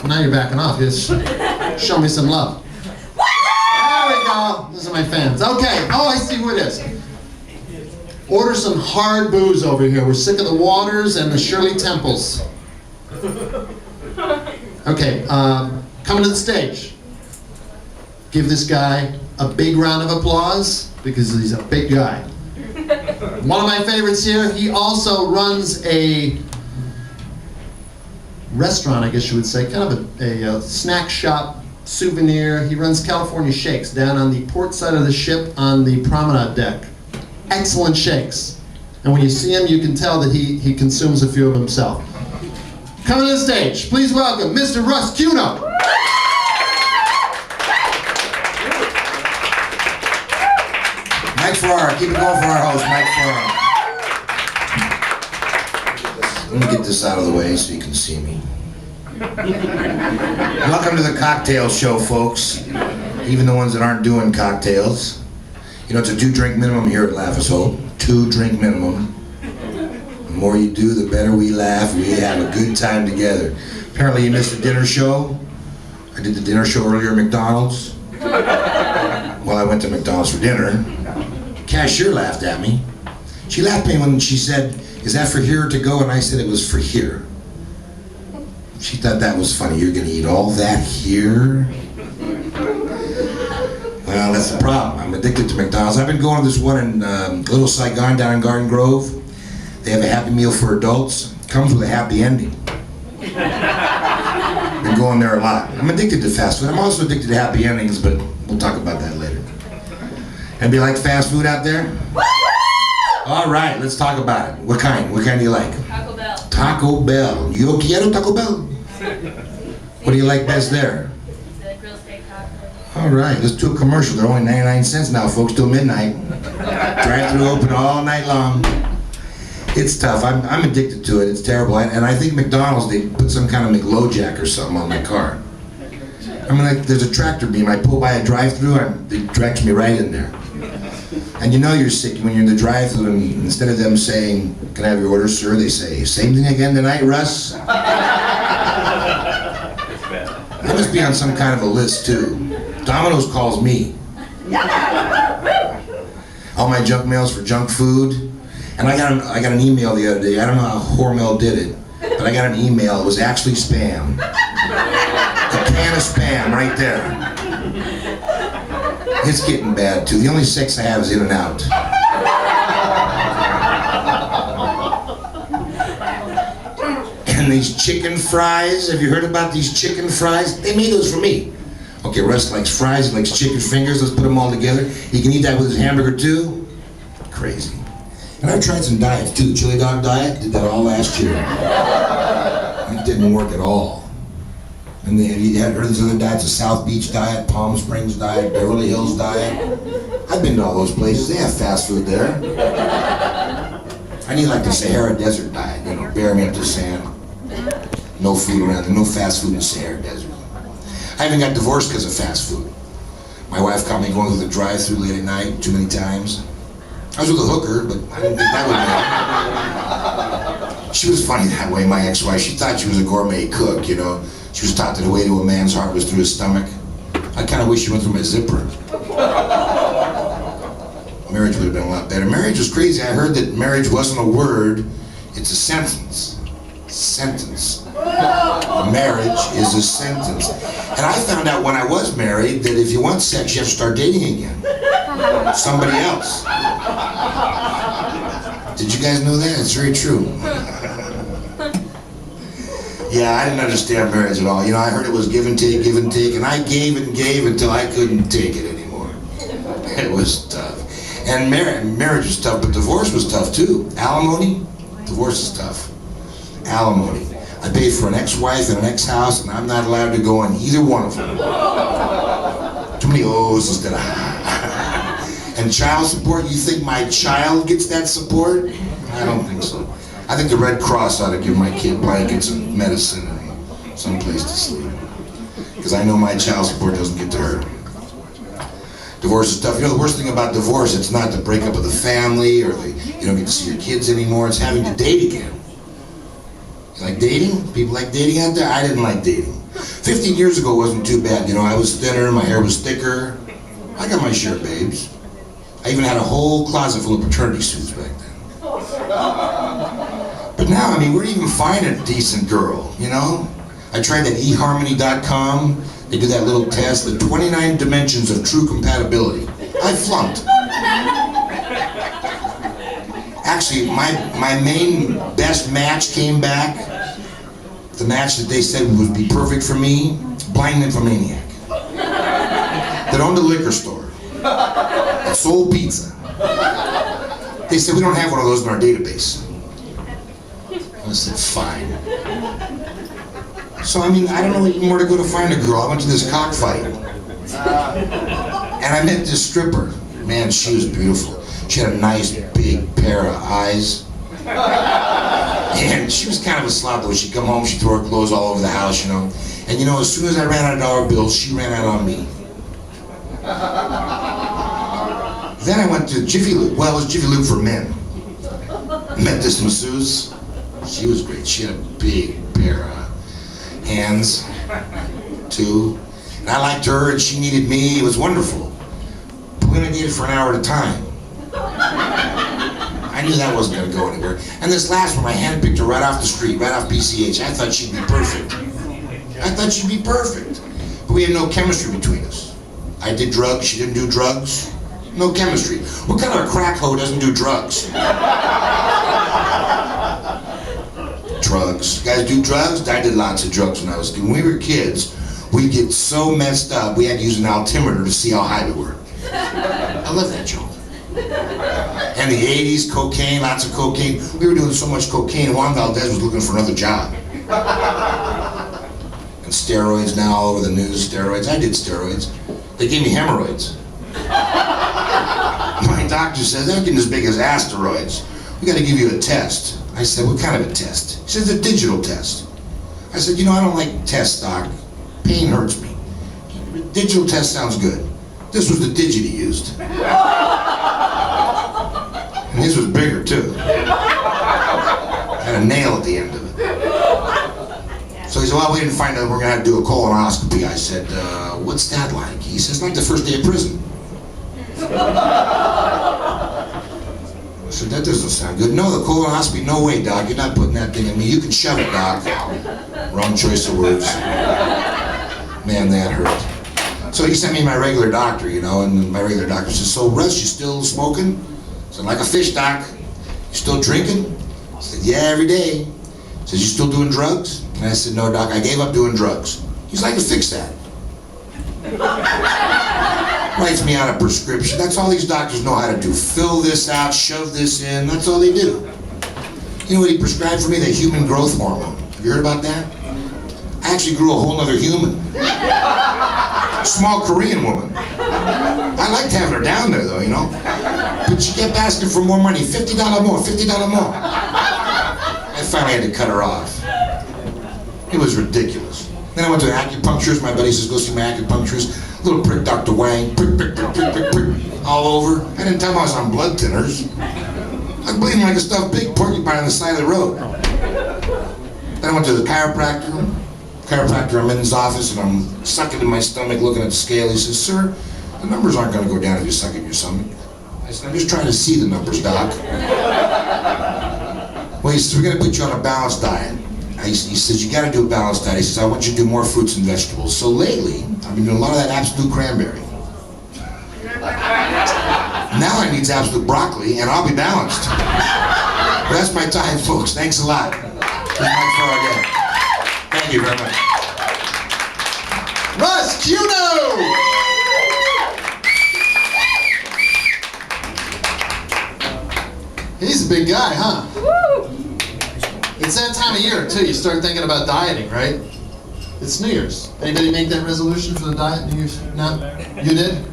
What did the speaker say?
Now you're backing off. Just show me some love. There we go. Those are my fans. Okay. Oh, I see who it is. Order some hard booze over here. We're sick of the Waters and the Shirley Temples. Okay. Coming to the stage. Give this guy a big round of applause because he's a big guy. One of my favorites here. He also runs a restaurant, I guess you would say, kind of a snack shop, souvenir. He runs California Shakes down on the port side of the ship on the promenade deck. Excellent shakes. And when you see him, you can tell that he consumes a few of himself. Coming to the stage, please welcome Mr. Russ Cugno. Mike Farrar, keep it going for our host, Mike Farrar. Let me get this out of the way so you can see me. Welcome to the cocktail show, folks. Even the ones that aren't doing cocktails. You know, it's a 2-drink minimum here at Laugh Us Hope. 2-drink minimum. The more you do, the better we laugh. We have a good time together. Apparently you missed the dinner show. I did the dinner show earlier at McDonald's. Well, I went to McDonald's for dinner. Cashier laughed at me. She laughed at me when she said, "Is that for here or to go?" And I said it was for here. She thought that was funny. You're gonna eat all that here? Well, that's the problem. I'm addicted to McDonald's. I've been going to this one in Little Saigon down in Garden Grove. They have a Happy Meal for adults. Comes with a happy ending. Been going there a lot. I'm addicted to fast food. I'm also addicted to happy endings, but we'll talk about that later. Anybody like fast food out there? All right, let's talk about it. What kind? What kind do you like? Taco Bell. Taco Bell. Yo quiero Taco Bell. What do you like best there? The grilled steak taco. All right, let's do a commercial. They're only 99 cents now, folks, till midnight. Drive-thru open all night long. It's tough. I'm addicted to it. It's terrible. And I think McDonald's, they put some kind of McLojack or something on my car. I mean, like, there's a tractor beam. I pull by a drive-thru, it directs me right in there. And you know you're sick when you're in the drive-thru, and instead of them saying, "Can I have your order, sir?" they say, "Same thing again tonight, Russ?" I must be on some kind of a list too. Domino's calls me. All my junk mails for junk food. And I got an email the other day. I don't know how Hormel did it, but I got an email. It was actually spam. A can of spam right there. It's getting bad too. The only sex I have is In-N-Out. And these chicken fries, have you heard about these chicken fries? They made those for me. Okay, Russ likes fries, he likes chicken fingers, let's put them all together. He can eat that with his hamburger too. Crazy. And I've tried some diets too. The chili dog diet, did that all last year. It didn't work at all. And then you had heard of these other diets, the South Beach diet, Palm Springs diet, Beverly Hills diet. I've been to all those places, they have fast food there. I need like the Sahara Desert diet, you know, bury me up to sand. No food around there, no fast food in the Sahara Desert. I even got divorced because of fast food. My wife caught me going through the drive-thru late at night too many times. I was with a hooker, but I didn't think that would matter. She was funny that way, my ex-wife. She thought she was a gourmet cook, you know. She was taught that the way to a man's heart was through his stomach. I kind of wish she went through my zipper. Marriage would have been a lot better. Marriage was crazy. I heard that marriage wasn't a word, it's a sentence. Sentence. Marriage is a sentence. And I found out when I was married that if you want sex, you have to start dating again. Somebody else. Did you guys know that? It's very true. Yeah, I didn't understand marriage at all. You know, I heard it was give and take, and I gave and gave until I couldn't take it anymore. It was tough. And marriage was tough, but divorce was tough too. Alimony, divorce is tough. Alimony. I paid for an ex-wife and an ex-house, and I'm not allowed to go on either one of them. Too many O's instead of And child support, you think my child gets that support? I don't think so. I think the Red Cross ought to give my kid blankets and medicine and some place to sleep. Because I know my child support doesn't get to her. Divorce is tough. You know, the worst thing about divorce, it's not the breakup of the family or you don't get to see your kids anymore. It's having to date again. Like dating? People like dating out there? I didn't like dating. 15 years ago wasn't too bad. You know, I was thinner, my hair was thicker. I got my share, babes. I even had a whole closet full of paternity suits back then. But now, I mean, where do you even find a decent girl, you know? I tried that eharmony.com. They do that little test, the 29 dimensions of true compatibility. I flunked. Actually, my main best match came back. The match that they said would be perfect for me, blind nymphomaniac. That owned a liquor store. That sold pizza. They said, we don't have one of those in our database. I said, fine. So, I mean, I don't know even where to go to find a girl. I went to this cockfight. And I met this stripper. Man, she was beautiful. She had a nice big pair of eyes. And she was kind of a slob though. She'd come home, she'd throw her clothes all over the house, you know. And you know, as soon as I ran out of dollar bills, she ran out on me. Then I went to Jiffy Lube. Well, it was Jiffy Lube for men. Met this masseuse. She was great. She had a big pair of hands, too. And I liked her and she needed me. It was wonderful. But we only dated for an hour at a time. I knew that wasn't going to go anywhere. And this last one, I handpicked her right off the street, right off BCH. I thought she'd be perfect. But we had no chemistry between us. I did drugs, she didn't do drugs. No chemistry. What kind of a crack hoe doesn't do drugs? Drugs. You guys do drugs? I did lots of drugs when I was a kid. When we were kids, we'd get so messed up, we had to use an altimeter to see how high we were. I love that joke. And the 80s, cocaine, lots of cocaine. We were doing so much cocaine, Juan Valdez was looking for another job. And steroids now all over the news, steroids. I did steroids. They gave me hemorrhoids. My doctor says, they're getting as big as asteroids. We gotta give you a test. I said, what kind of a test? He says, a digital test. I said, you know, I don't like tests, doc. Pain hurts me. Digital test sounds good. This was the digit he used. And his was bigger, too. Had a nail at the end of it. So he said, well, we didn't find out we're going to have to do a colonoscopy. I said, what's that like? He says, like the first day of prison. I said, that doesn't sound good. No, the colonoscopy, no way, doc. You're not putting that thing in me. You can shove it, doc. Wrong choice of words. Man, that hurt. So he sent me my regular doctor, you know, and my regular doctor says, so Russ, you still smoking? I said, like a fish, doc. You still drinking? I said, yeah, every day. He says, you still doing drugs? And I said, no, doc, I gave up doing drugs. He's like, to fix that. Writes me out a prescription. That's all these doctors know how to do. Fill this out, shove this in, that's all they do. You know what he prescribed for me? The human growth hormone. Have you heard about that? I actually grew a whole other human. Small Korean woman. I liked having her down there though, you know. But she kept asking for more money. $50 more, $50 more. I finally had to cut her off. It was ridiculous. Then I went to an acupuncturist. My buddy says, go see my acupuncturist. Little prick, Dr. Wang. Prick, prick, prick, prick, prick, prick. All over. I didn't tell him I was on blood thinners. I was bleeding like a stuffed pig porcupine on the side of the road. Then I went to the chiropractor. I'm in his office and I'm sucking in my stomach looking at the scale. He says, sir, the numbers aren't going to go down if you suck in your stomach. I said, I'm just trying to see the numbers, doc. Well, he says, we're going to put you on a balanced diet. He says, you got to do a balanced diet. He says, I want you to do more fruits and vegetables. So lately, I've been doing a lot of that absolute cranberry. Now I need absolute broccoli and I'll be balanced. But that's my time, folks. Thanks a lot. That's much for our day. Thank you very much. Russ, Qugno! He's a big guy, huh? It's that time of year, too. You start thinking about dieting, right? It's New Year's. Anybody make that resolution for the diet? New Year's? No? You did?